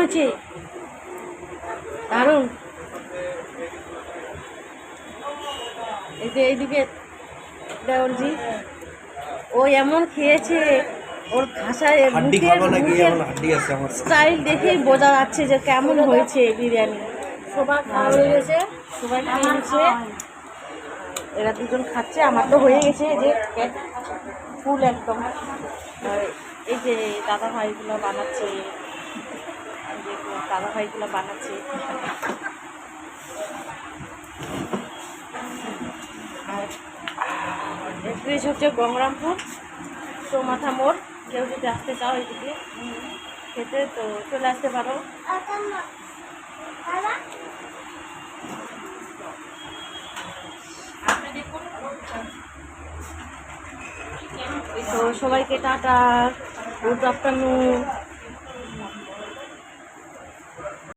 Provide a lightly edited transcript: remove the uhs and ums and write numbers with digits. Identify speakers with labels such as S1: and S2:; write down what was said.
S1: হয়েছে, দারুণ। এই যে এইদিকে দেওরজি, ও এমন খেয়েছে, ওর ভাষায় স্টাইল দেখেই বোঝা যাচ্ছে যে কেমন হয়েছে বিরিয়ানি। সবার খাওয়া হয়ে গেছে, সবাই খেয়ে নিচ্ছে, এরা দুজন খাচ্ছে, আমার তো হয়ে গেছে যে ফুল একদম। এই যে দাদা ভাইগুলো বানাচ্ছে, দাদা ভাইগুলো বানাচ্ছে। আর এড্রেস হচ্ছে গঙ্গরামপুর চৌমাথা মোড়। কেউ যদি আসতে চাও এদিকে খেতে তো চলে আসতে পারো। তো সবাইকে টাটা, গুড আফটারনুন।